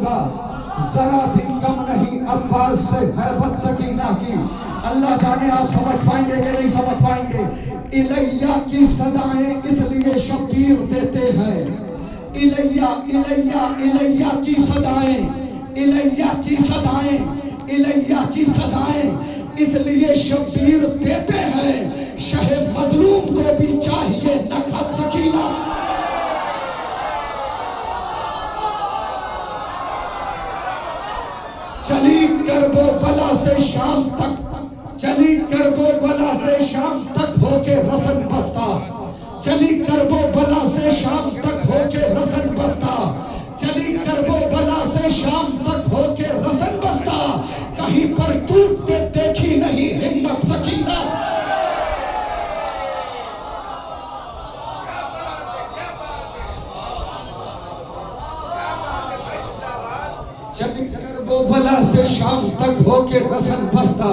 होगा, जरा भी कम नहीं अब्बास से हैबत सकीना की। अल्लाह जाने आप समझ पाएंगे कि नहीं समझ पाएंगे। इलैया की सदाएं इसलिए शब्बीर देते हैं, इलैया इलैया इलैया की सदाएं, इलैया की सदाएं, इलैया की सदाएं इसलिए शब्बीर देते हैं। शहे मजलूम को भी चाहिए नखत सकीना। चली करबो बला से शाम तक, चली करबो बला से शाम तक होके रसन बस्ता, चली करबो बला से शाम तक होके रसन बस्ता, चली करबो बला से शाम तक होके रसन बस्ता। कहीं पर टूटते देखी नहीं हिम्मत सकीना। चली करबो बला से शाम तक होके रसन बस्ता,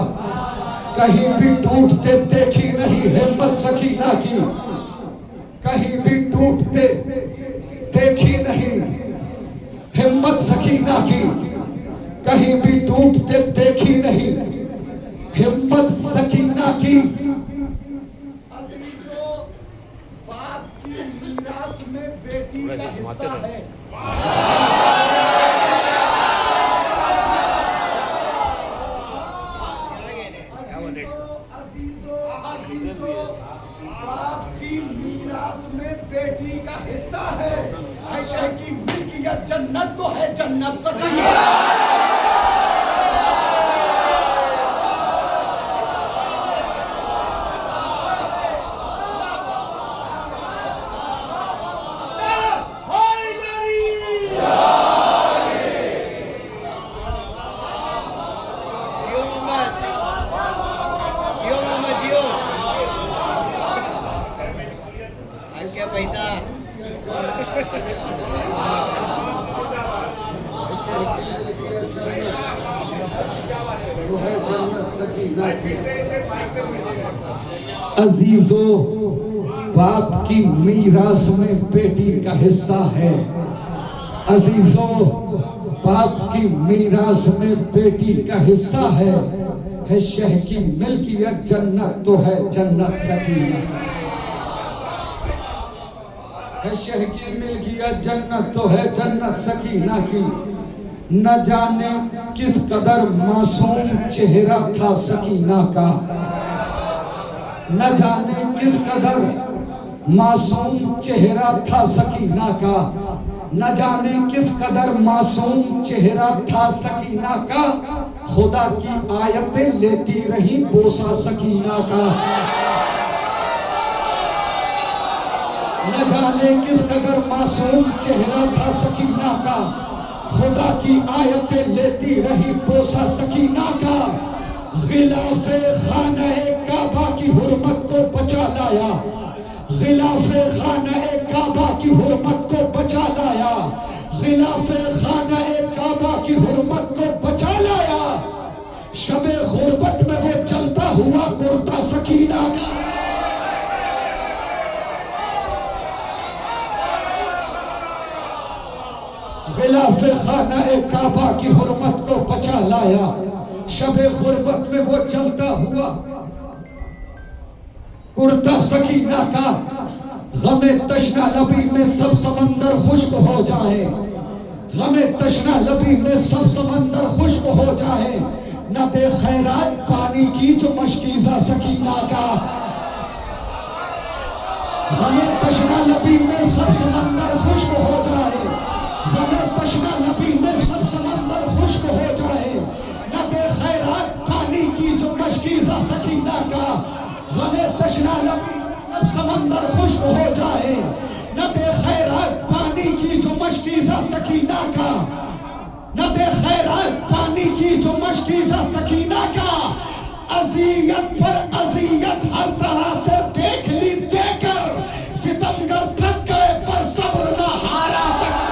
कहीं भी टूटते देखी नहीं हिम्मत सकीना की, कहीं भी टूटते देखी नहीं हिम्मत सकीना की, कहीं भी टूटते देखी नहीं हिम्मत सकीना की। अजीजों, बाप की मीरास में बेटी का हिस्सा है। बाप की मीरास में बेटी का हिस्सा है। ऐशा की मिल्कियत जन्नत तो है, जन्नत सकीना। पैसा अजीजों, बाप की मीरास में बेटी का हिस्सा है। अजीजों, बाप की मीरास में बेटी का हिस्सा है शह की मिल्कियत जन्नत तो है, जन्नत सकीना है। शह की मिल्कियत जन्नत तो है, जन्नत सकीना की। न जाने किस कदर मासूम चेहरा था सकीना का, न जाने किस कदर मासूम चेहरा था सकीना का, न जाने किस कदर मासूम चेहरा था सकीना का। खुदा की आयतें लेती रही बोसा सकीना का। न जाने किस कदर मासूम चेहरा था सकीना का, खुदा की आयतें लेती रही बोसा सकीना का। गिलाफे खाने काबा की हुर्मत को बचा लाया, गिलाफे खाने काबा की हुर्मत को बचा लाया, गिलाफे खाने काबा की हुर्मत को बचा लाया। शबे गुर्बत में वो चलता हुआ कुर्ता सकीना का। गिलाफे खाना काबा की हुर्मत को बचा लाया। शबे गुर्बत में वो चलता हुआ कुर्ता सकीना का। गमे तशना लबी में सब समंदर खुश्क हो जाए, गमे तशना लबी में सब समंदर खुश्क हो जाए। न दे खैरात पानी की जो मशकीज़ा सकीना का। गमे तशना लबी में सब समंदर खुश्क हो जाए, गमे तशना लबी में सब समंदर खुश्क हो जाए। न दे खैरात पानी की जो मशकीज़ा सकीना का। गमे तशना लबी सब समंदर खुश्क हो जाए, न दे खैरात पानी की जो मशकीज़ा सकीना का, न दे खैरात पानी की जो मशकीज़ा सकीना का। अज़ियत पर अज़ियत हर तरह से देख ली देकर, सितमगर थक गए पर सब्र न हारा सका।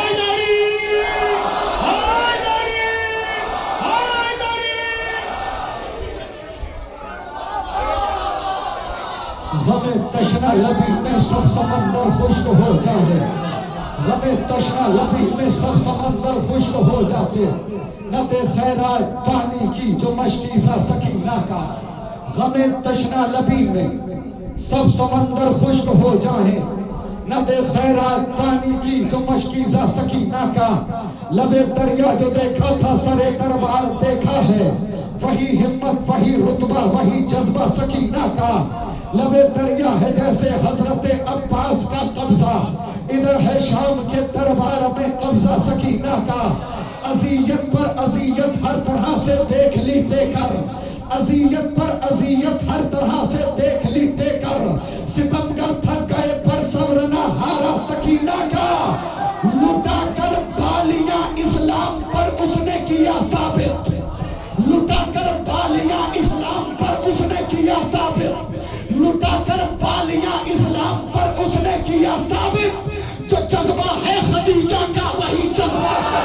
है जाए, गमे तशना लबी में सब समंदर खुश्क हो जाते, न दे खैरात पानी की जो मशकीज़ा सकीना का। गमे तशना लबी में सब समंदर खुश्क हो जाए, न दे खैरात पानी की जो मशकीज़ा सकीना का। लबे दरिया जो देखा था सरे दरबार देखा है, वही हिम्मत वही रुतबा वही जज्बा सकीना का। लबे दरिया है जैसे हजरत अब्बास का कब्जा, इधर है शाम के दरबार में कब्जा सकीना का। अजियत पर अजियत हर तरह से देख ली देकर, अजियत पर अजियत हर तरह से देख ली देकर, सितमगर थक गए पर सब्र न हारा सकीना का। लुटा कर बालियां इस्लाम पर उसने किया साबित, लुटा कर बालियां इस्लाम पर उसने किया साबित, लुटा कर बालियां इस्लाम पर उसने किया साबित। जो जज्बा है खदीजा का वही जज्बा से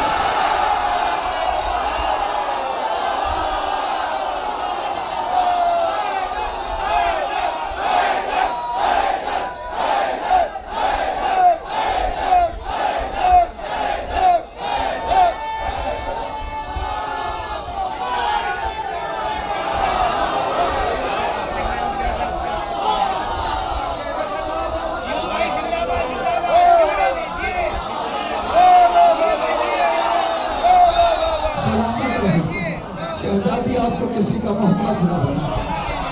शहजादी आपको किसी का मोहताज न बना,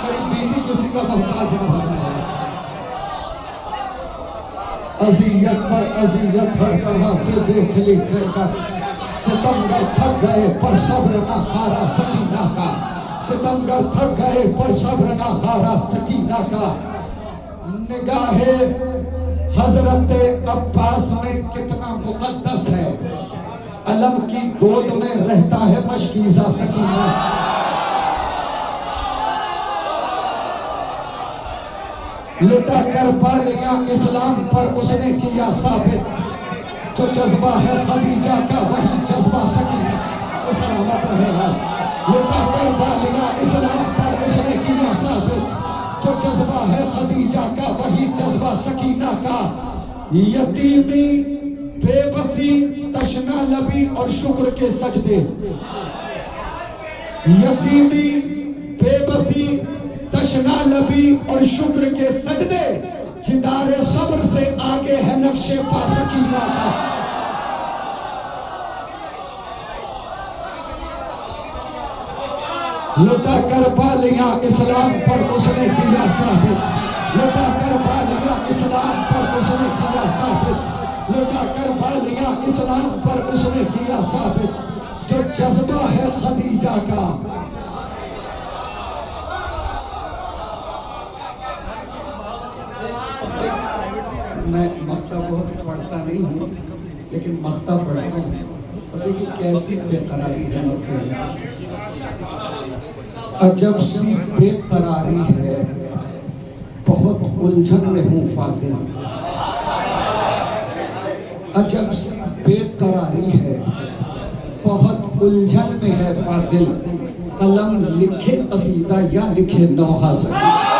मेरी बीवी किसी का मोहताज न बना। अजियत पर अजियत हर तरह से देख ली देकर, सितमगर थक गए पर सब्र न हारा सकीना का। सितमगर थक गए पर सब्र न हारा सकीना का। निगाहे हजरत अब्बास में कितना मुकद्दस है, अलम की गोद में रहता है मशकीज़ा सकीना। लुटा कर बालियां इस्लाम पर उसने किया साबित, जो जज्बा है खदीजा का वही जज्बा सकीना। सलामत रहेगा। लुटा कर बालियां इस्लाम पर उसने किया साबित, जो जज्बा है खदीजा का वही जज्बा सकीना का। यतीमी बेबसी तशना लबी और शुक्र के सजदे, यतीमी बेबसी तशना लबी और शुक्र के सजदे, जिदारे सब्र से आगे है नक्शे पा सकीना का। लुटा कर बालियां इस्लाम पर उसने किया साबित, लुटा कर बालियां इस्लाम पर उसने किया साबित, लुटा कर बालियां इस्लाम पर उसने किया साबित। जो जज्बा है खदीजा का, मैं मख्ता बहुत पढ़ता नहीं हूँ लेकिन मख्ता पढ़ता हूँ, और देखिए कैसी बेकरारी है मक्के में। अजब सी बेकरारी है, बहुत उलझन में हूँ फाजिल। अजब सी बेकरारी है, बहुत उलझन में है फाजिल। कलम लिखे कसीदा या लिखे नौहा सकी।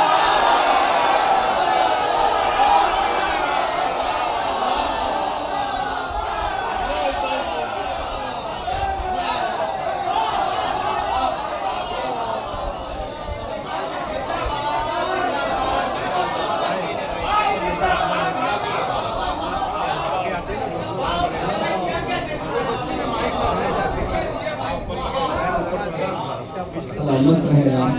सलामत रहे आप,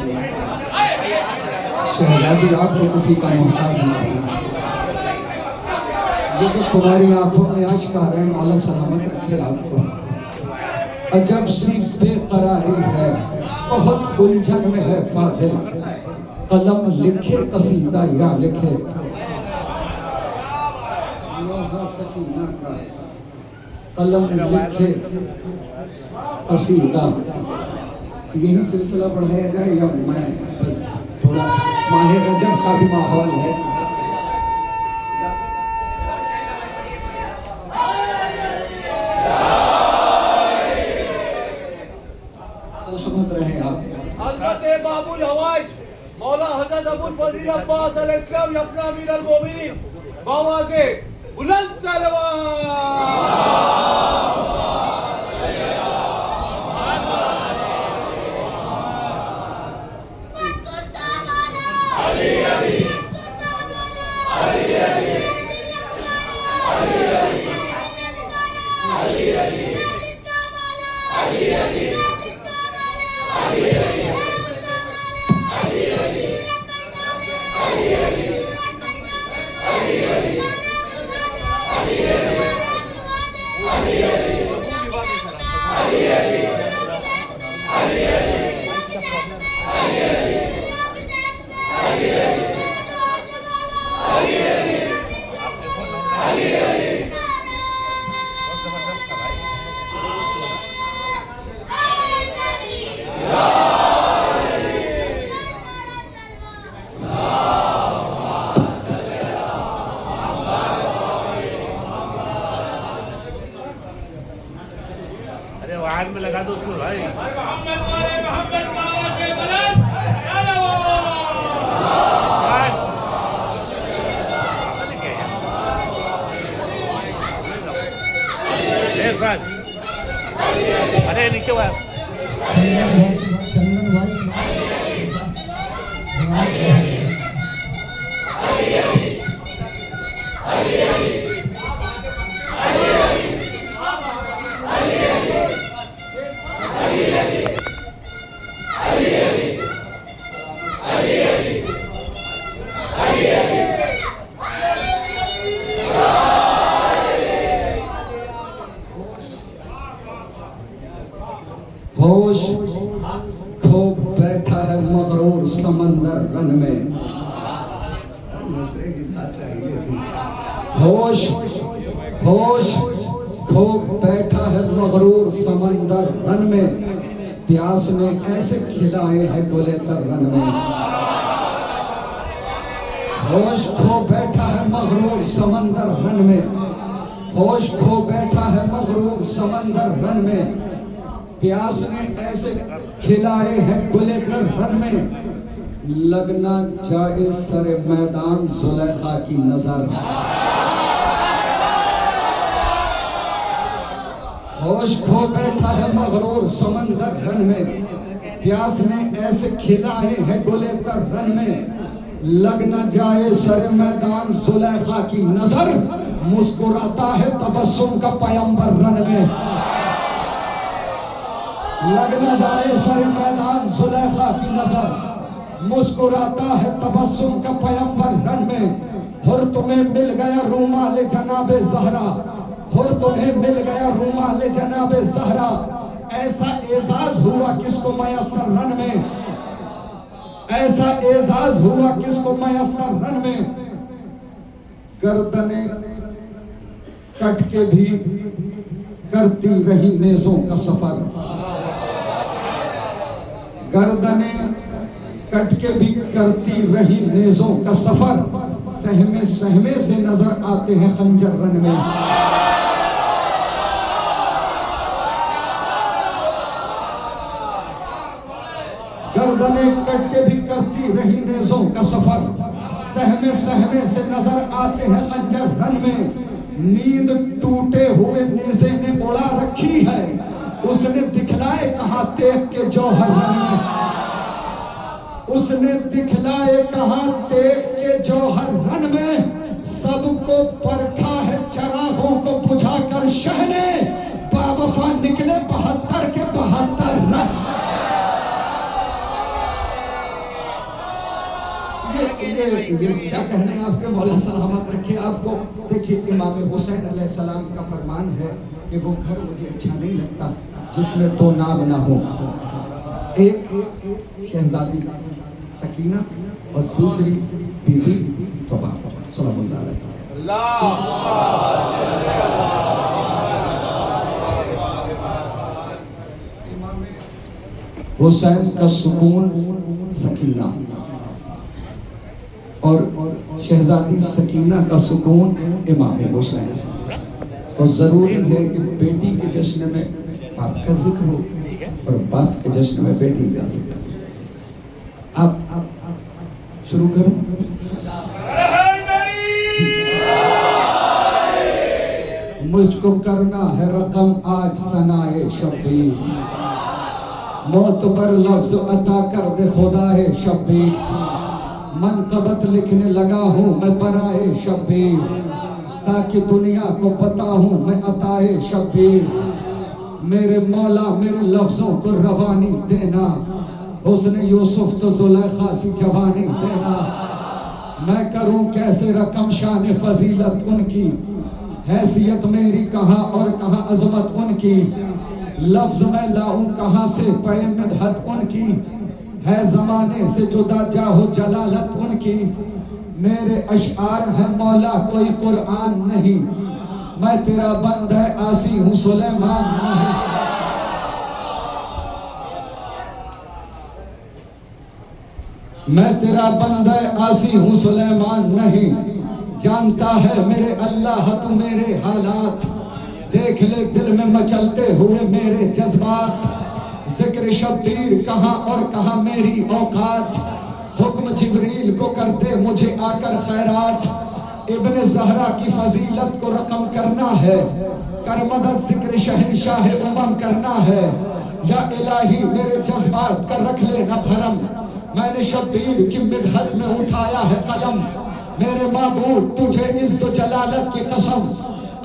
शहजादी आपको किसी का मोहताज नहीं। लेकिन तुम्हारी आंखों में अश्क आ रहे हैं, मौला सलामत रखे आपको। अजब सी बेकरारी है, बहुत उलझन में है फाजिल। कलम लिखे कसीदा या लिखे सकीना का, कलम लिखे कसीदा। यही सिलसिला बढ़ाया जाए या मैं बस थोड़ा माहे रजब का भी माहौल है। सलामत रहे आप। हज़रत बाबुल हवाज मौला हज़रत अबुल फज़ील अब्बास अलैहिस्सलाम अपना अमीर अल मोमिनीन बावाज़े बुलंद सलवात। अरे वाहन में लगा दो उसको भाई। मोहम्मद वाले मोहम्मद की आवाज़ से बुलंद सलवात। इरफान, अरे नीचे हुआ चंदन भाई होश खो बैठा है मगरूर समंदर रन में। नशे की धार चाहिए थी। होश होश खो बैठा है मगरूर समंदर रन में, प्यास ने ऐसे खिलाए हैं गोले तर रन में। होश खो बैठा है मगरूर समंदर रन में, होश खो बैठा है मगरूर समंदर रन में, प्यास ने ऐसे खिलाए हैं गुले तर रन में, लगना जाए सरे मैदान जुलेखा की नजर। होश खो बैठा है मगरूर समंदर रन में, प्यास ने ऐसे खिलाए हैं गुले तर रन में, लगना जाए सरे मैदान जुलेखा की नजर, मुस्कुराता है तबस्सुम का पैगंबर रन में। लगना जाए सर मैदान जुलेखा की नजर, मुस्कुराता है तबस्सुम का पैगंबर रन में, हुर तुम्हें मिल गया रूमाल जनाबे ज़हरा, हुर तुम्हें मिल गया रूमाल जनाबे ज़हरा, ऐसा एजाज हुआ किसको मयस्सर रन में, ऐसा एजाज हुआ किसको मयस्सर रन में, गर्दने कट के भी करती रही नेज़ों का सफर, गर्दने कट के भी करती रही नेज़ों का सफर, सहमे सहमे से नजर आते हैं खंजर रन में। गर्दने कट के भी करती रही नेज़ों का सफर, सहमे सहमे से नजर आते हैं खंजर रन में, नींद टूटे हुए नेज़े ने उड़ा रखी है, उसने दिखलाए कहा तेग के जौहर रन में, उसने दिखलाए कहा तेग के जौहर रन में, सबको परखा है चरागों को बुझाकर शह ने, बावफा निकले 72 के 72 रन। ये क्या कहने आपके मौला सलामत रखे आपको। देखिए इमाम हुसैन अलैहिस्सलाम का फरमान है कि वो घर मुझे अच्छा नहीं लगता जिसमें दो नाम ना हो, एक शहजादी सकीना और दूसरी बीबी तौबा सल्लल्लाहु अलैहि वसल्लम। हुसैन का सुकून सकीना और शहजादी सकीना का सुकून इमाम हुसैन। तो जरूरी है कि बेटी के जश्न में बाप का जिक्र हो और बाप के जश्न में बेटी का जिक्र। आप शुरू करो। मुझको करना है रकम आज सनाए शब्बीर, मौत पर लफ्ज अता कर दे खुदाए शब्बीर, मनकबत लिखने लगा हूँ मैं बराए शब्बीर, ताकि दुनिया को पता हूँ मैं अताए शब्बीर। मेरे मौला मेरे लफ्जों को रवानी देना, हुस्न यूसुफ तो जुलेखा सी जवानी देना। मैं करूं कैसे रकम शान फजीलत उनकी, हैसियत मेरी कहाँ और कहाँ अजमत उनकी। लफ्ज मैं लाऊं कहाँ से पे मिदहत उनकी, है जमाने से जुदा जाहो जलालत उनकी। मेरे अशआर है मौला कोई कुरान नहीं, मैं तेरा बंदा आसी हूँ सुलेमान नहीं। मैं तेरा बंदा आसी हूँ सुलेमान नहीं, जानता है मेरे अल्लाह तू मेरे हालात, देख ले दिल में मचलते हुए मेरे जज्बात। जिक्र शब्बीर कहाँ और कहाँ मेरी औकात, हुक्म जिब्रील को करते मुझे आकर खैरात। इब्न ज़हरा की फजीलत को रकम करना है, कर मदद जिक्र शहंशाह उमम करना है। या इलाही मेरे जज्बात का रख ले न भरम, मैंने शब्बीर की मिदहत में उठाया है कलम। मेरे माबूद तुझे इज्जत जलालत की कसम,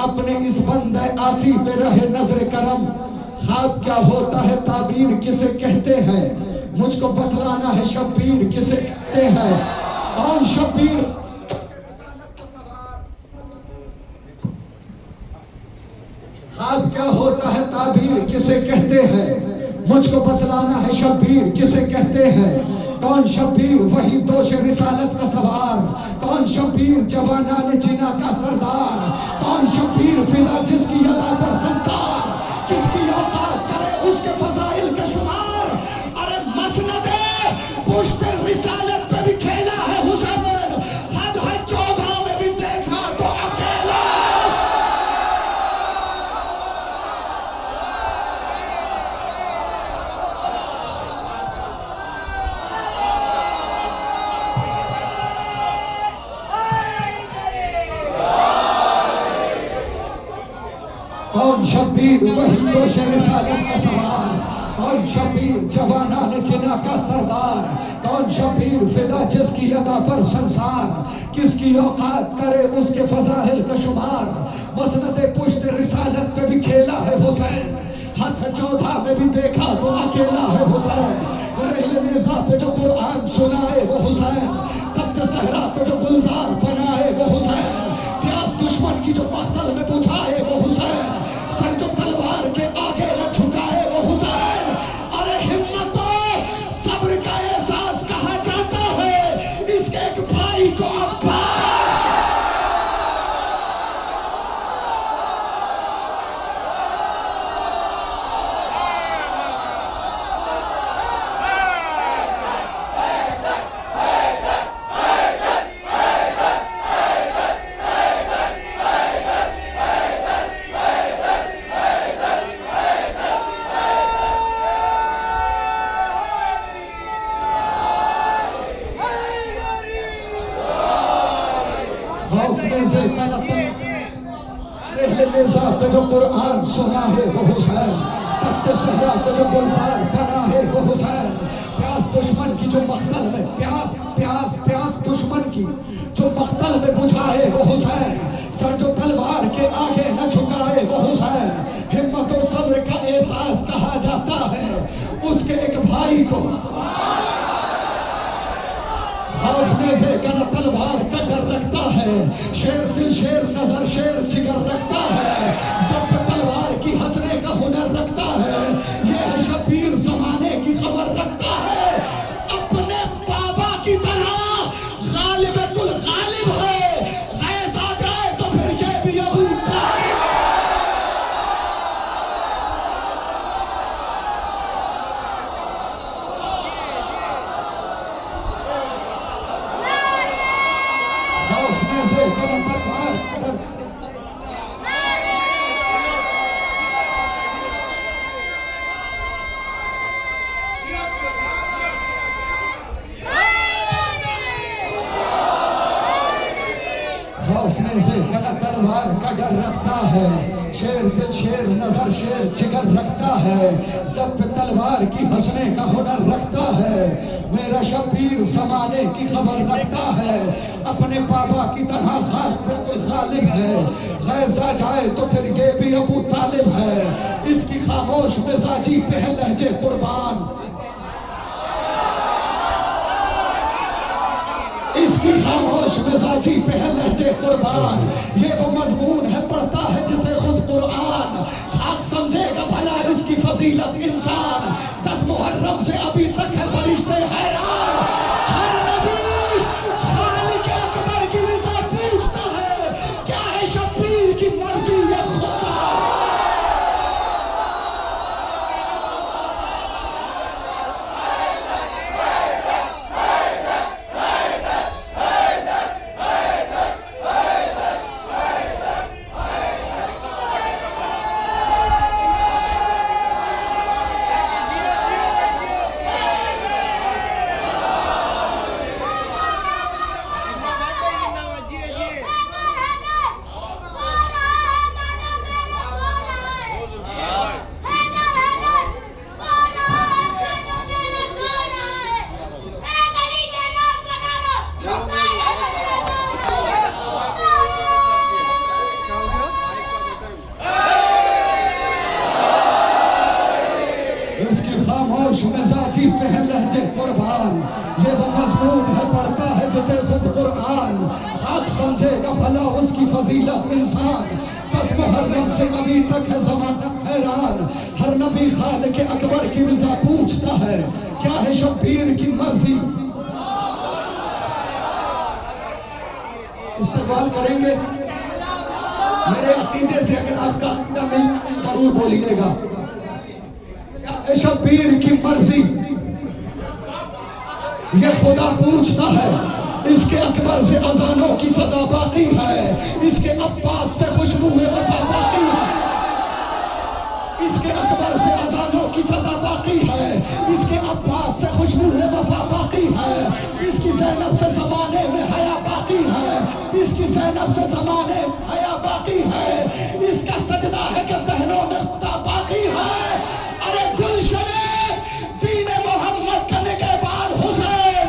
अपने इस बंदे आसी पे रहे नजर करम। ख्वाब क्या होता है ताबीर किसे कहते हैं, मुझको बतलाना है शब्बीर किसे कहते हैं। कौन शब्बीर ख्वाब क्या होता है ताबीर किसे कहते हैं, मुझको बतलाना है शब्बीर किसे कहते हैं। कौन शब्बीर वही दोष रिसालत का सवार, कौन शब्बीर जवानान जिना का सरदार, कौन शब्बीर फिदा जिसकी अदा पर संसार, किसकी औकात करे उसके फजाइल का शुमार। अरे मसनदे पुश्त रिसालत पे भी खेला है हुसैन, हद है 14 में भी देखा तो अकेला। कौन शब्बीर वही दोष रिसालत का सवार, कौन शब्बीर जवानान जिना का सरदार, कौन शब्बीर फिदा जिसकी अदा पर संसार, किसकी औकात करे उसके फजाइल का शुमार। मसनदे पुश्त रिसालत पे भी खेला है हुसैन, हद 14 में भी देखा तो अकेला है हुसैन। रहील मिर्जा पे जो कुरान सुनाए वो हुसैन, तख्त सहरा को जो गुलजार बनाए वो हुसैन, प्यास दुश्मन की जो मख्तल में बुझाए वो हुसैन, सर जो तलवार के आगे न झुकाए वो हुसैन। अरे हिम्मत सब्र का एहसास कहा जाता है, इसके एक भाई को अब्बास। मिर्जा पे जो कुरान सुना है वो हुसैन, तख्त सहरा पे जो गुलजार बना है वो हुसैन, प्यास दुश्मन की जो मख्तल में प्यास प्यास प्यास दुश्मन की जो मख्तल में बुझाए वो हुसैन, सर जो तलवार के आगे न झुकाए वो हुसैन। हिम्मत और सब्र का एहसास कहा जाता है उसके एक भाई को, खौफने से गला तलवार का डर रखता है, शेर दिल शेर नजर शेर जिगर रखता है, सब पे तलवार की हंसने का हुनर रखता है। ये है शब्बीर जमाने की खबर रखता है, अपने बाबा की तरह गालिब कुल गालिब है, गैस आ जाए तो फिर ये भी अबू तालिब। खौफने से गला तलवार दिल शेर नजर शेर जिगर रखता है, जब पे तलवार की हंसने का हुनर रखता है। मेरा शबीर जमाने की खबर रखता है, अपने पापा की तरह खाक पे गालिब है। गैस आ जाए तो फिर ये भी अबू तालिब है। इसकी खामोश मिजाजी पे है लहजे कुर्बान, इसकी खामोश मिजाजी पे है लहजे कुर्बान। ये वो मजमून है पढ़ता है जिसे खुद कुरान, खाक समझेगा भला इसकी फजीलत इंसान। 10 मुहर्रम से अभी तक है फरिश्ते हैरान, हर नबी खालिक अकबर की रज़ा पूछता है, क्या है शब्बीर की मर्जी या खुदा। मिजाजी पे है लहजे कुर्बान, ये वो मजमून है पढ़ता है जिसे खुद कुरान, खाक समझेगा भला उसकी फजीलत इंसान। 10 मुहर्रम से अभी तक है जमाना हैरान, हर नबी खालिक अकबर की रज़ा पूछता है, क्या है शब्बीर की मर्जी। इस्तेमाल करेंगे मेरे अकीदे से, अगर आपका अकीदा मिल जरूर बोलिएगा। शब्बीर की मर्जी ये खुदा पूछता है, इसके अकबर से अजानों की सदा बाकी है, इसके अब्बास से खुशबू वफा बाकी है, इसके अकबर से अजानों की सदा बाकी है, इसके अब्बास से खुशबू वफा बाकी है, इसकी ज़ैनब से ज़माने में हया बाकी है, इसकी ज़ैनब से ज़माने में हया बाकी है, इसका सजदा है कि ज़हनों में खुदा बाकी है। अरे गुलशने दीने मोहम्मद का निगहबान हुसैन,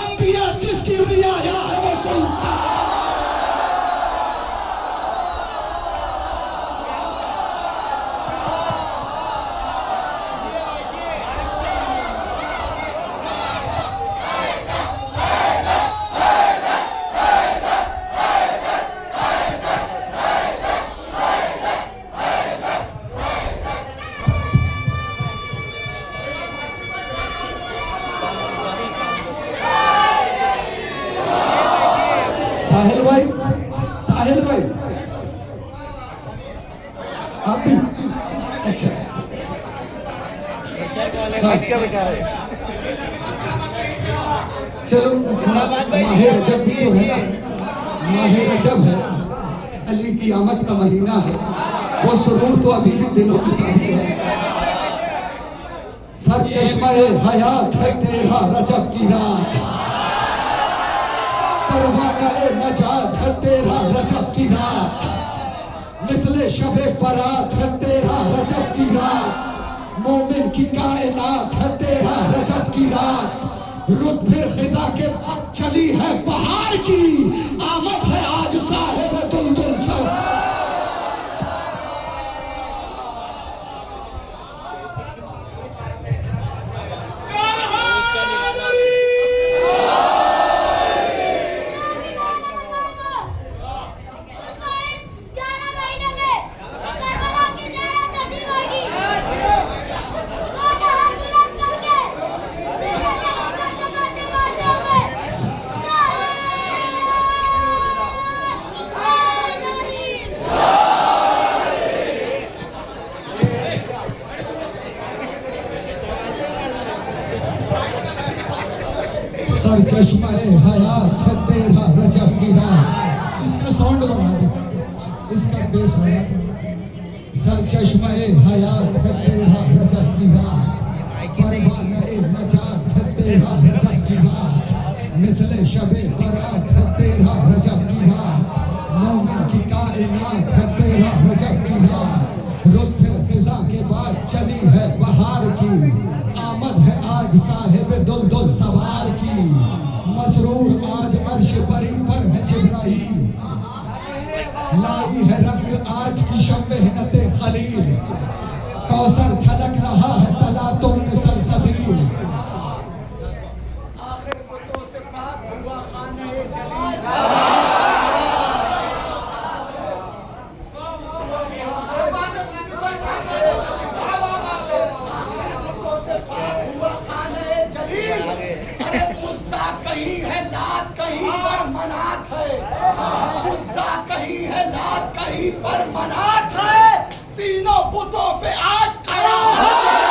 अंबिया जिसकी रियाया है वो सुल्तान। साहिल भाई आप भी अच्छा क्या बेचारा है? चलो माहे रजब भी तो है ना, माहे रजब है, अली की आमद का महीना है, वो सुरूर तो अभी भी दिलों में बाकी है। सर चश्मा हयात है तेरा रजब की रात, परवाना नजात है तेरा रजब की रात, मिसले शबे बरात है तेरा रजब की रात, मोमिन की कायनात है तेरा रजब की रात। रुत फिर खिजा के अब चली है बहार की, आमद है आज साहिब दुलदुल सब। सर चश्मा हयात है तेरा रजब की रात, इसका साउंड बढ़ा दे, इसका बेस बढ़ा दे। सर चश्मा हयात है तेरा रजब की रात, परवाना नजात है तेरा रजब की रात, मिसले शबे बरात है तेरा रजब की रात, मोमिन की कायनात है तेरा रजब की रात, कौसर छलक रहा है तला तुम में सलसबील। आखिर बुतों से पाक हुआ खाने जलील। कहीं है लात कहीं पर मनात है, गुस्सा कहीं है लात कहीं पर मनात है, तीनों बुतों पे आज कयामत है।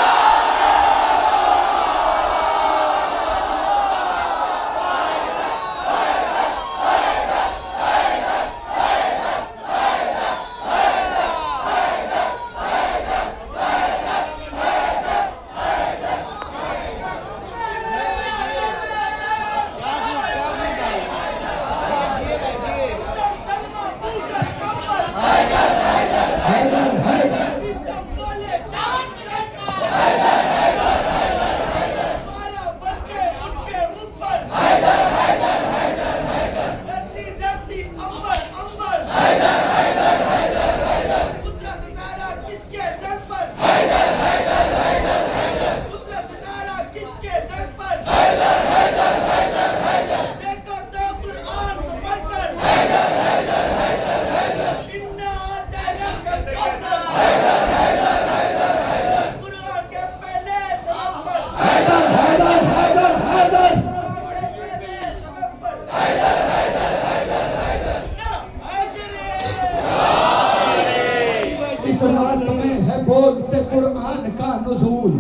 इस रात में है बोलते कुरान का नुज़ूल,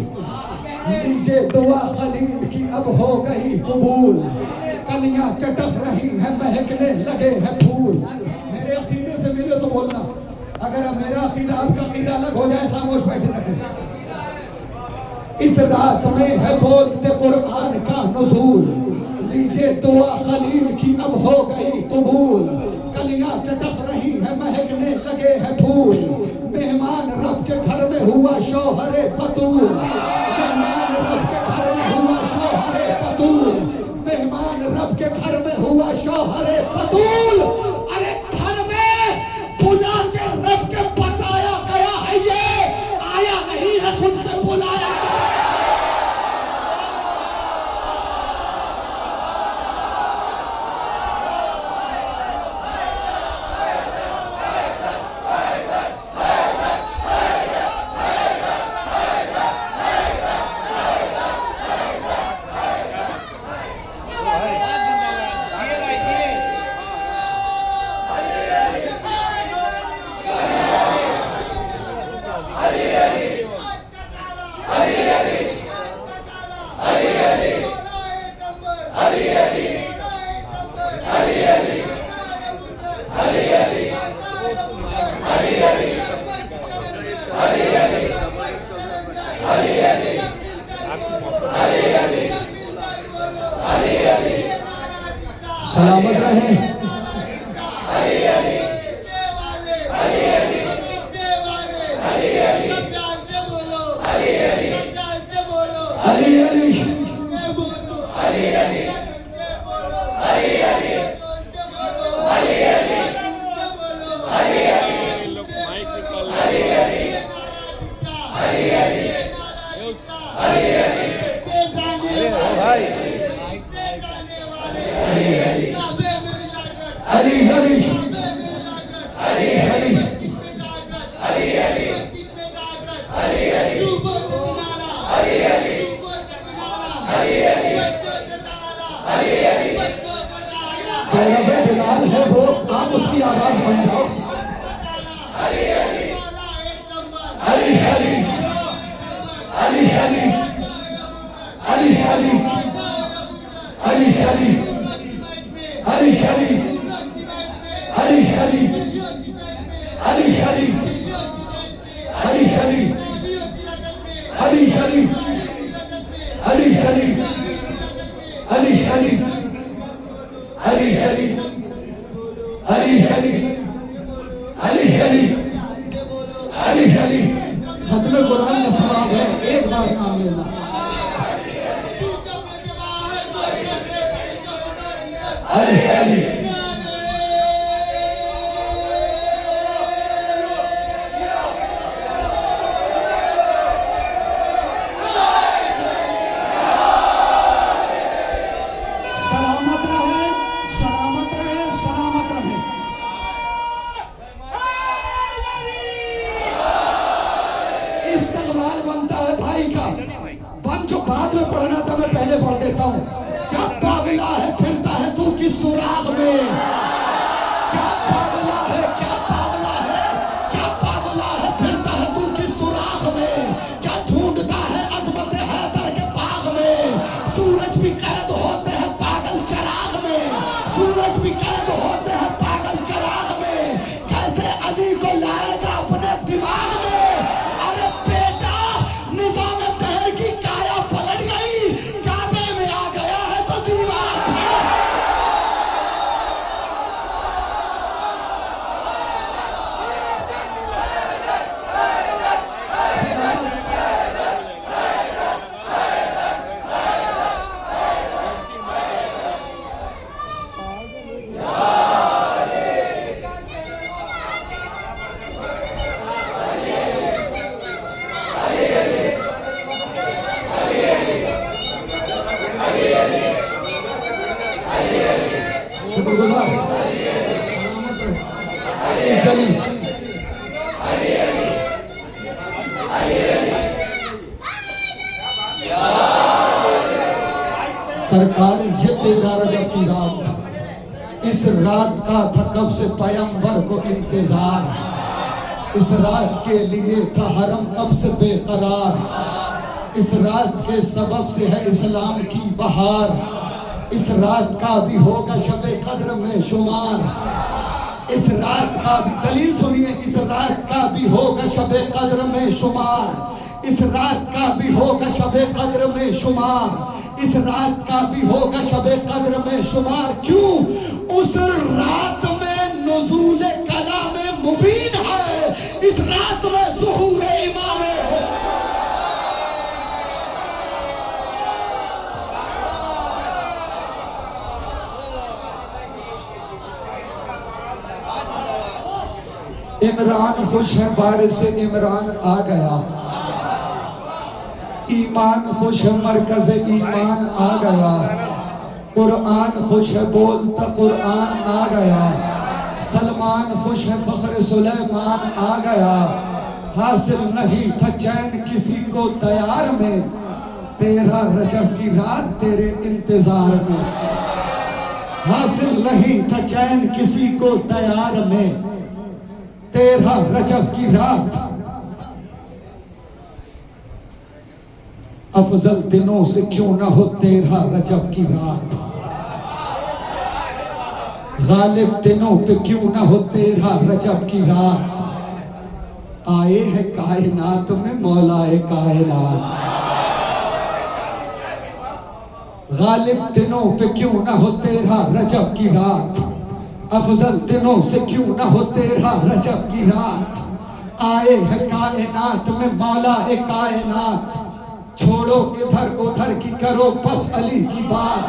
नीचे दुआ खलील की अब हो गई कबूल, कलियां चटक रही हैं महकने लगे हैं फूल। मेरे अकीदे से मिले तो बोलना, अगर अब मेरा अकीदा आपका अकीदा अलग हो जाए खामोश बैठे रहे। इस रात में है बोलते कुरान का नुज़ूल, नीचे दुआ खलील की अब हो गई कबूल, कलियां चटक रही हैं महकने लगे हैं फूल। मेहमान रब के घर में हुआ शौहरे बतूल, मेहमान रब के घर में हुआ शौहरे बतूल, मेहमान रब के घर में हुआ शौहरे बतूल। अरे घर में बुला के रब के बताया गया है, ये आया नहीं है खुद से बुलाया गया। सलामत रहें। बिलाल है वो, आप उसकी आवाज बन जाओ। अली शरीफ, अली शरीफ, अली शरीफ, अली शरीफ, अली शरीफ, अली शरीफ, अली शरीफ, अली शरीफ, अली शरीफ, अली शरीफ, अली शरीफ, अली शरीफ, अली शरीफ, अली शरीफ, अली शरीफ। खत्म कुरान का सवाब है, एक बार नाम लेना। अली शरीफ, बाद में पढ़ना था, मैं पहले पढ़ देता हूँ। क्या पागला है फिरता है तू किस सुराग में, क्या पागला है, क्या पागला है, क्या पागला है फिरता है तू किस सुराग में, क्या ढूंढता है अजमत हैदर के बाग में। सूरज भी कैद होते हैं पागल चराग में, सूरज भी कैद होते हैं पागल चराग में। कैसे अली को लाएगा अपने दिमाग में। अरे बेटा निजाम तहर की काया पलट गई, काबे में आ गया है तो दीवार फट। शुक्रगुजार सलामत रहे। चलिए सरकार, ये 13 रजब की रात, इस रात का था कब से पैगंबर को इंतजार। इस रात के लिए था हरम कब से बेकरार। इस रात के सबब से है इस्लाम की बहार। इस रात का भी होगा शबे कद्र में शुमार। इस रात का भी, दलील सुनिए, इस रात का भी होगा शबे कद्र में शुमार। इस रात का भी होगा शबे कद्र में शुमार। इस रात का भी होगा शबे कद्र में शुमार। क्यों? उस रात में नुज़ूल कलाम मुबीन है, इस रात में ज़ुहूर इमाम है। इमरान खुश है, बारिश से इमरान आ गया। ईमान खुश है, मरकज ईमान आ गया। कुरान खुश है, बोलता कुरान आ गया। सलमान खुश है, फख्र सुलेमान आ गया। हासिल नहीं था चैन किसी को तैयार में, 13 रजब की रात तेरे इंतजार में। हासिल नहीं था चैन किसी को तैयार में, 13 रजब की रात। अफजल दिनों से क्यों ना हो 13 रजब की रात। गालिब दिनों पे क्यों ना हो 13 रजब की रात। आए हैं कायनात में मौलाए कायनात। गालिब दिनों पे क्यों ना हो 13 रजब की रात। अफजल दिनों से क्यों ना हो 13 रजब की रात। आए है कायनात में मौला ए कायनात। छोड़ो इधर उधर की करो बस अली की बात।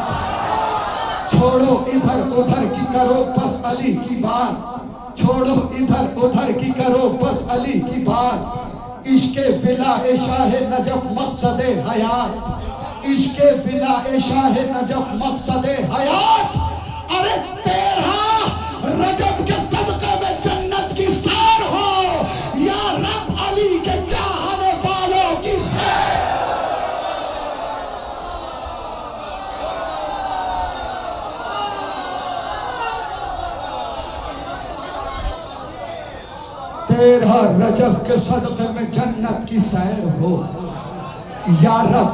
छोड़ो इधर उधर की करो बस अली की बात। छोड़ो इधर उधर की करो बस अली की बात। इश्के फिला ए शाह नजफ मकसद हयात। इश्के फिला ए शाह नजफ मकसद हयात। अरे 13 रजब के सदक़े में जन्नत की सैर हो, या रब अली के चाहने वालों की खैर। तेरह रजब के सदक़े में जन्नत की सैर हो, या रब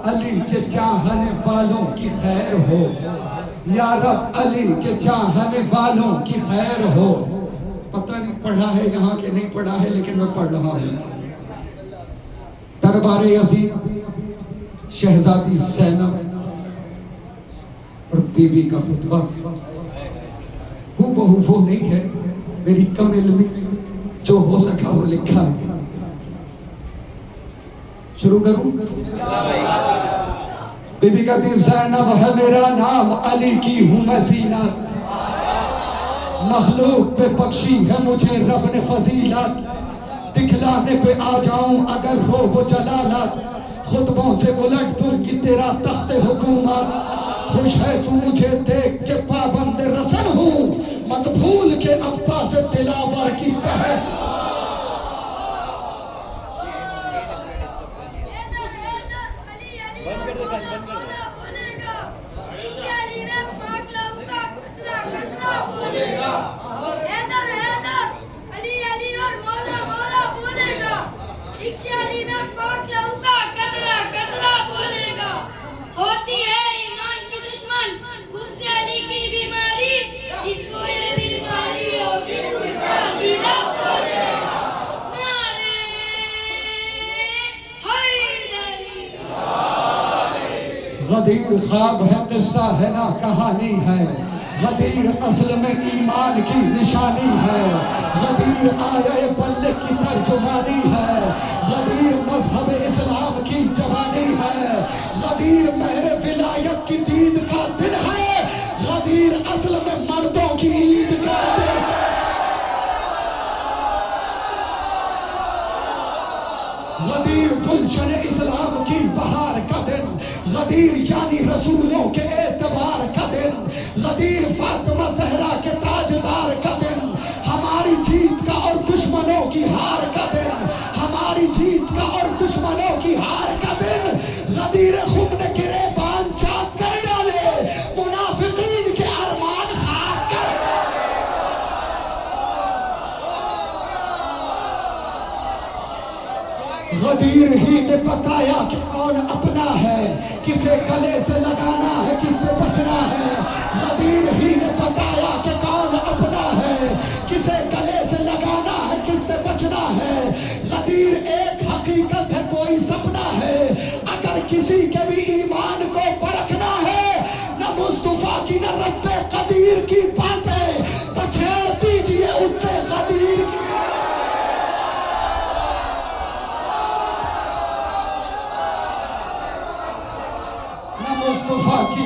अली के चाहने वालों की खैर हो। या रब अली के चाहने वालों की खैर हो। पता नहीं पढ़ा है यहाँ के नहीं पढ़ा है, लेकिन मैं पढ़ रहा हूँ। दरबार अज़ीम शहजादी ज़ैनब और बीबी का खुतबा हूबहू वो नहीं है, मेरी कम इल्मी जो हो सका वो लिखा है। शुरू करूं? बीबी कहती ज़ैनब है मेरा नाम, अली की हूं मैं ज़ीनत। मखलूक पे बख्शी है मुझे रब ने फजीलत। दिखलाने पे आ जाऊं अगर हो वो जलालत। खुतबों से उलट दूं कि तेरा तख्त हुकूमत। खुश है तू मुझे देख के पाबंद रसन हूँ, मत भूल के अब्बा से दिलावर की पहल। भिक्षाली में पाक लहू का कतरा कतरा बोलेगा। होती है ईमान की दुश्मन भूख से अली की बीमारी, जिसको ये बीमारी होगी उल्टा सीधा बोलेगा। नारे हैदरी। गदीर ख्वाब है, किस्सा है ना कहानी है। गदीर असल में ईमान की निशानी है। गदीर आए पल्ले की तर्जुमानी है। गदीर मजहब इस्लाम की जवानी है। गदीर मेरे विलायत की दीद का दिन है। गदीर असल में मर्दों की ईद का दिन है। गदीर गुलशन इस्लाम की बहार का दिन। गदीर यानी रसूलों के एतबार का दिन। गदीर फातिमा ज़हरा के ताजदार का दिन। हमारी जीत का और दुश्मनों की हार का दिन। हमारी जीत का और दुश्मनों की हार का दिन। गदीर खुम ने गिरेबान चाक कर डाले, मुनाफिकीन के अरमान खाक कर डाले। गदीर ही ने बताया कि कौन अपना है, किसे गले से लगाना है, किससे बचना है। गदीर ही ने बताया कि कौन अपना है, किसे गले से लगाना है, किससे बचना है। गदीर एक हकीकत है, कोई सपना है। अगर किसी के भी ईमान को परखना है, न मुस्तफा की न रब्बे कदीर की बातें, तो छेड़ दीजिए उससे गदीर की। मुस्तफा की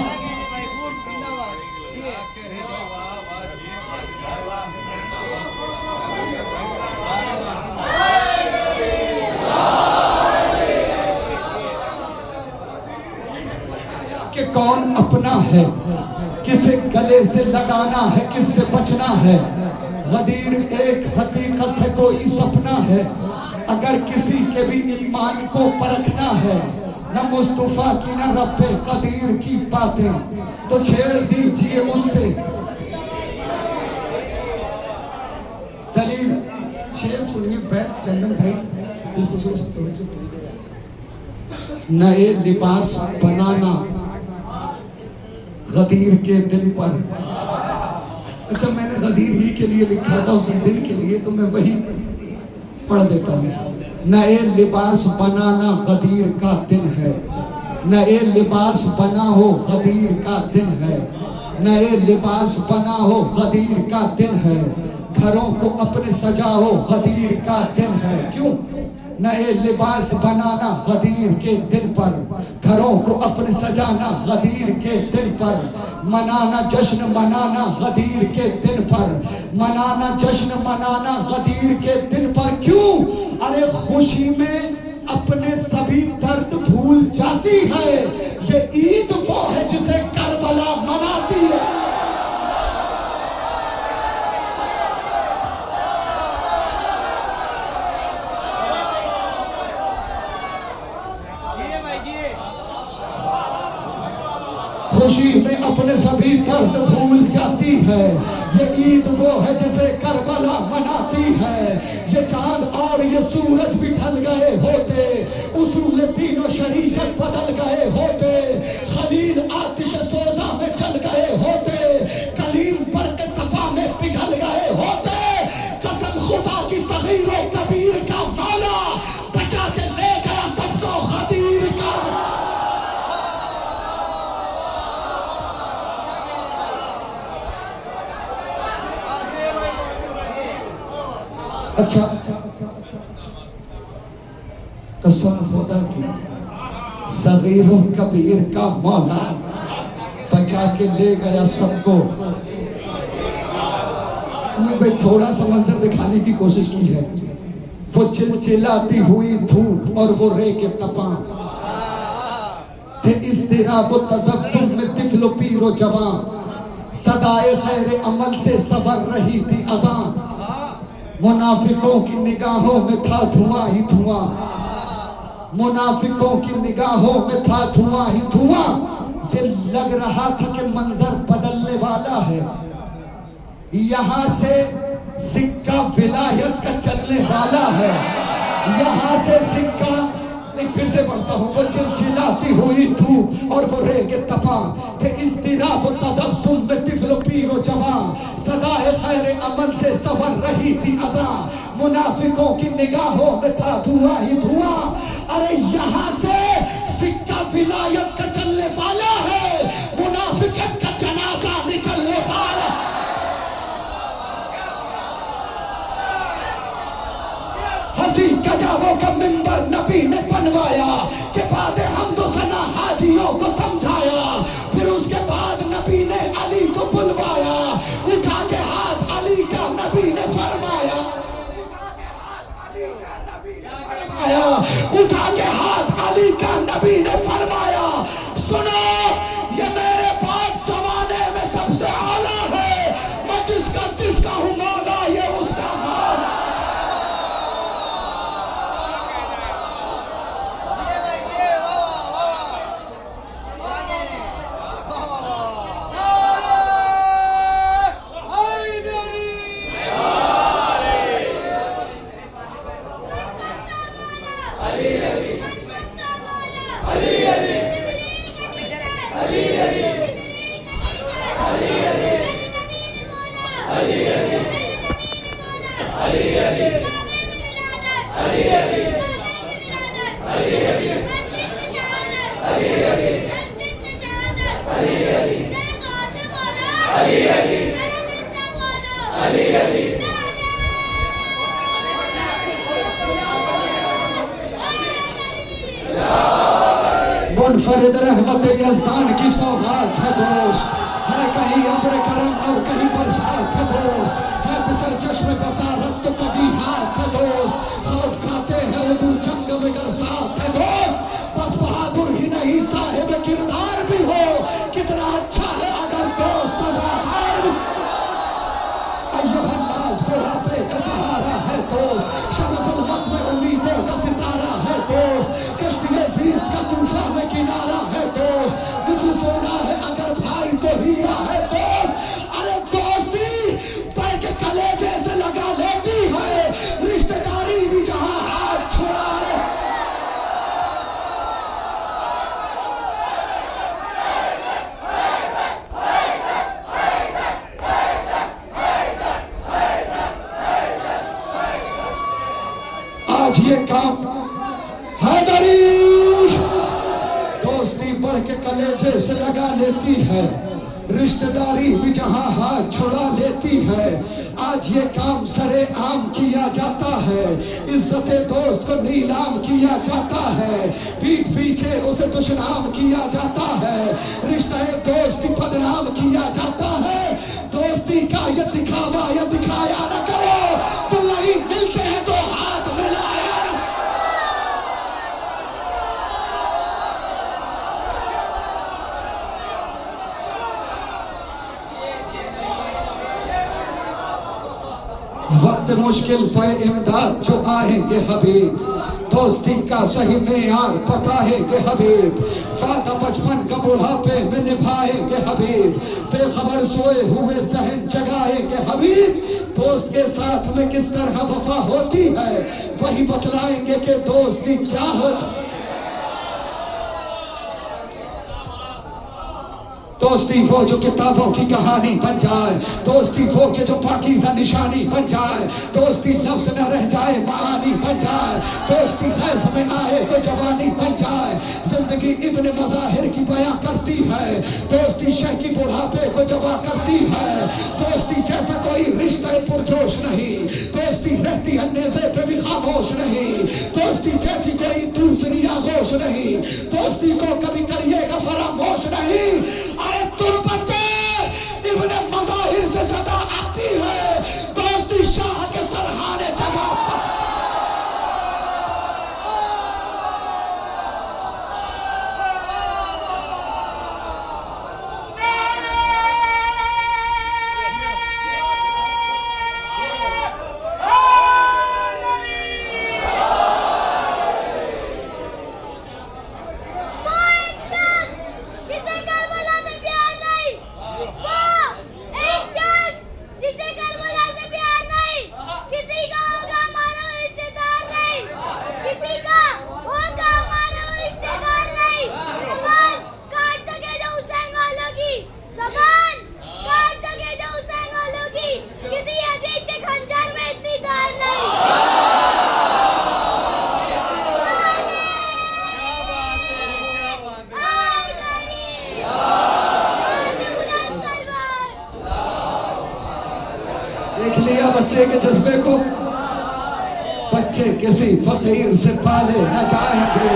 कि कौन अपना है, किसे गले से लगाना है, किससे बचना है। गदीर एक हकीकत है, कोई सपना है। अगर किसी के भी ईमान को परखना है, न मुस्तफा की न रब्बे कदीर की बातें, तो छेड़ दीजिए उससे। दलील शेर सुनिए बैठ चंदन भाई, बिलखुसूस तवज्जो कीजिए। नए लिबास बनाना गदीर के दिन पर। अच्छा, मैंने गदीर ही के लिए लिखा था उसी दिन के लिए, तो मैं वही पढ़ देता हूँ। नए लिबास बनाना गदीर का दिन है। नए लिबास बना हो गदीर का दिन है। नए लिबास बना हो गदीर का दिन है। घरों को अपने सजाओ गदीर का दिन है। क्यों? नए लिबास बनाना गदीर के दिन पर, घरों को अपने सजाना गदीर के दिन पर, मनाना जश्न मनाना गदीर के दिन पर, मनाना जश्न मनाना गदीर के दिन पर। क्यों? अरे खुशी में अपने सभी दर्द भूल जाती है। ये ईद वो है जिसे करबला मनाती है। खुशी में अपने सभी दर्द भूल जाती है। ये ईद वो है जिसे करबला मनाती है। ये चांद और ये सूरज भी ढल गए होते, उसूल तीनों शरीयत बदल गए होते। खलील आतिश सोजा में चल गए होते, कलीम बर्क तपा में पिघल गए होते। कसम खुदा की सगीर और कबीर का मौला बचा के ले गया सबको गदीर का। अच्छा, कसम खुदा की सगीर और कबीर का मौला बचा के ले गया सबको। मैं थोड़ा सा मंजर दिखाने की कोशिश की है। वो चिलचिलाती हुई धूप और वो रेगे तपा थे इस तेरा वो तज़ब्ज़ुम में तिफ़्ल पीरो जवां, सदाए खैर अमल से सवर रही थी अज़ां। मुनाफिकों की निगाहों में था धुआं ही धुआं, मुनाफिकों की निगाहों में था धुआं ही धुआं। ये लग रहा था कि मंजर बदलने वाला है, यहाँ से सिक्का विलायत का चलने वाला है। यहाँ से सिक्का नहीं, फिर से पढ़ता हूँ। वो चिलचिलाती हुई धूप और वो रेगे तपा थे इज़्तिराब तज़ब्ज़ुम में तिफ़्ल पीरो जवां, सदाए खैर अमल से सवर रही थी अज़ा, मुनाफिकों की निगाहों में था धुआं ही धुआं। अरे यहाँ से सिक्का विलायत का चलने वाला है, मुनाफिकत का जनाजा निकलने वाला। हंसी गजावों का मिंबर नबी ने बनवाया, के बाद हम तो सना हाजियों को समझाया, फिर उसके बाद नबी ने अली को बुलवाया, उठा के हाथ अली का नबी ने फरमाया, उठा के हाथ अली का नबी ने फरमाया, सुनो ये मेरे बाद जमाने में सबसे आला है, मैं जिसका हूँ मौला ये उसका मौला। मुनफरिद रहमत यज़दान की सौगात है दोस्त, है कहीं अब्र करम और कहीं बरसात है दोस्त, है बिसर चश्मे बसारत तो कभी हाथ है दोस्त, खौफ खाते हैं उर्दू जंग में गर साथ है दोस्त, बस बहादुर ही नहीं साहिब किरदार भी हो, कितना अच्छा है अगर दोस्त अज़ादार भी। अय्युहन्नास बुढ़ापे का सहारा है दोस्त, शब ज़ुल्मत में उम्मीदों का सितारा है दोस्त, कश्ती ज़ीस्त का तूफान में किनारा है दोस्त, मुझे सोना है अगर भाई तो हीरा है दोस्त। अरे दोस्ती बढ़ के कलेजे से लगा लेती है, रिश्तेदारी भी जहां हाथ छुड़ाए। आज ये काम हैदरी, दोस्ती बढ़ के कलेजे से लगा लेती है, रिश्तेदारी भी जहां हाथ छुड़ा लेती है। आज ये काम सरे आम किया जाता है, इज्जते दोस्त को नीलाम किया जाता है, पीठ पीछे उसे दुश्मन किया जाता है, रिश्ते दोस्ती बदनाम किया जाता है। दोस्ती का ये दिखावा या दिखाया न करो, तो नहीं मिलते हैं तो हाथ मिलाया। वक्त मुश्किल पे इमदाद जो आएंगे हबीब, दोस्ती का सही मेयार बताएंगे हबीब, वादा बचपन का बुढ़ापे में निभाएंगे हबीब, बेखबर सोए हुए जहन जगाएंगे हबीब, दोस्त के साथ में किस तरह वफा होती है वही बतलाएंगे कि दोस्ती क्या होती। दोस्ती वो जो किताबों की कहानी बन जाए, दोस्ती वो के जो पाकीज़ा निशानी बन जाए, दोस्ती लफ्ज़ न रह जाए मानी बन जाए, दोस्ती फैज़ में आए तो जवानी बन जाए, जिंदगी इब्न मज़ाहिर की बयां करती है, दोस्ती शह की बुढ़ापे को जवा करती है, दोस्ती जैसा कोई रिश्ता पुरजोश नहीं, दोस्ती रहती है नेज़े पे भी खामोश नहीं, दोस्ती जैसी कोई दूसरी आगोश नहीं, दोस्ती को कभी करिएगा फरामोश नहीं। अरे तुरबते इब्ने मज़ाहिर से सदा आती है, दोस्ती शाह के सरहाने जगह पर। बच्चे के जज्बे को। बच्चे किसी फकीर से पाले न जाएंगे,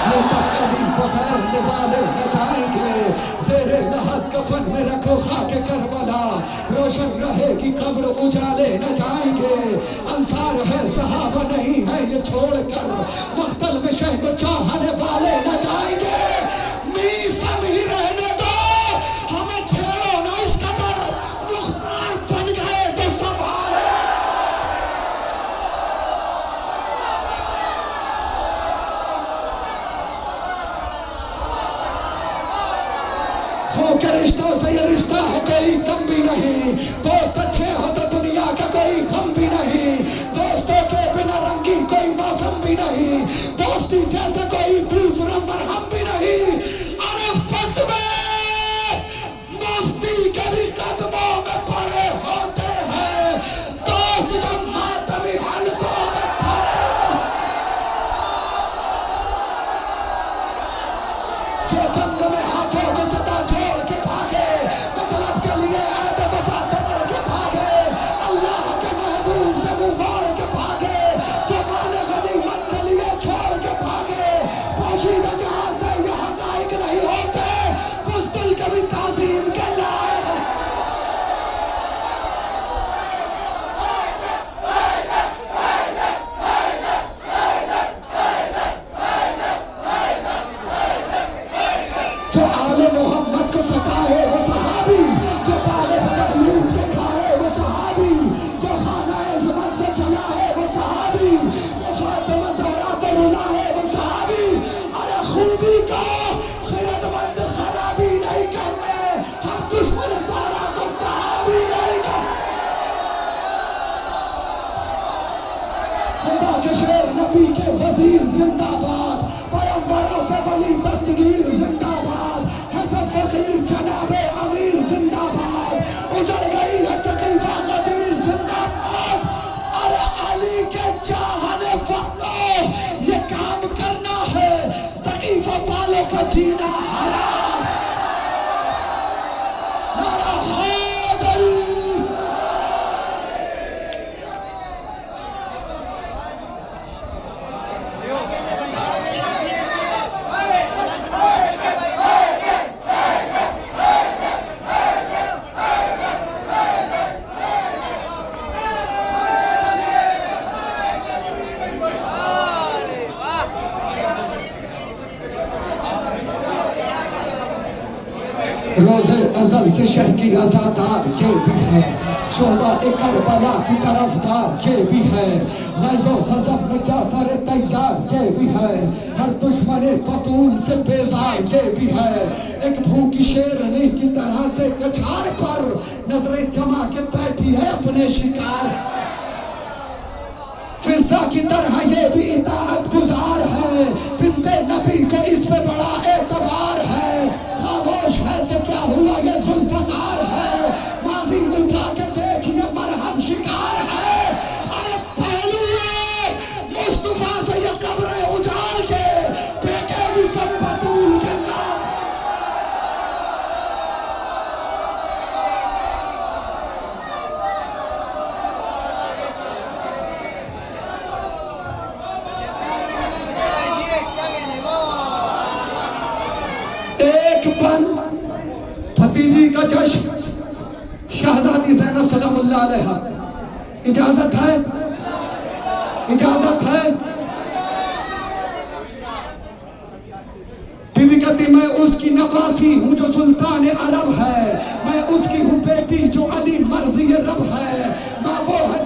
मुंह तक कभी बगैर निवाले न जाएंगे। ज़ेरे लहद कफन में रखो खाके करबला, रोशन रहेगी कब्र उजाले न जाएंगे। अंसार है सहाबा नहीं है ये छोड़कर, मख्तल में शह को चाहने वाले न जाएंगे। मीस हम ही रहने दो, हमें छेड़ो ना इस कदर, मुख्तार बन गए तो संभाले। खो के रिश्तों से ये रिश्ता है कोई कम भी नहीं, दोस्त अच्छे हो तो दुनिया का कोई गम भी नहीं। दोस्तों के बिना रंगी कोई मौसम भी नहीं, दोस्ती जैसा कोई दूसरा मरहम भी नहीं। अरे फक्त में मुफ्ती के भी कदमों में पड़े होते हैं, दोस्त जो मातमी हलकों में खड़े, जो जंग में हाथों को सदा छोड़ के भागे, मतलब के लिए आदे वफा तोड़ के भागे, अल्लाह के महबूब से मुंह मोड़ के भागे, जो माल गनीमत के लिए छोड़ के भागे। पोशीदा जहां से ये हकाइक नहीं होते, मुस्तकिल कभी ताज़ीम के लायक। जो आले मोहम्मद को सताए वो सहाबी, जो बागे फतह लूट के खाए वो सहाबी, जो खाना इज़्ज़त को जलाए वो सहाबी, वो फातिमा ज़हरा को रुलाए वो सहाबी। अरे खूबी को खैरतमंद खराबी नहीं करते, हम दुश्मन ज़हरा को सहाबी नहीं करते। खुदा के शेर नबी के वजीर जिंदाबाद, पैगंबरों के वली दस्तगीर जिंदाबाद, है सब फकीर जनाबे अमीर जिंदाबाद, उजड़ गई है सकीफा कदीर जिंदाबाद। अरे अली के चाहने वालों ये काम करना है, सकीफा वालों का जीना हराम। नारा हैदरी। रोज़े अज़ल से शह की अज़ादार ये भी है, शोहदा ए करबला की तरफदार ये भी है, ग़ज़ो ग़ज़ब में जाफ़र तैयार ये भी है, हर दुश्मन बतूल से बेजार ये भी है। एक भूखी शेरनी की तरह से कछार पर नजरें जमा के बैठी है अपने शिकार। फिजा की तरह ये भी इताअत गुजार है, बिन्ते नबी को इस पे बड़ा एतबार है। खामोश है तो क्या हुआ ये जुल्फ़कार है, माज़ी उठा के देखिए मरहम शिकार है। अरे पहलू मुस्तफा से ये कब्रें उजाड़ के फेंकेगी सब बतूल के काम। एक पल भतीजी का जश्न, शहजादी ज़ैनब सलामुल्लाह अलैहा। इजाजत है, इजाजत है। बीवी कहती मैं उसकी नवासी हूँ जो सुल्तान अरब है, मैं उसकी हूँ बेटी जो अली मर्ज़ी रब है। माँ वो है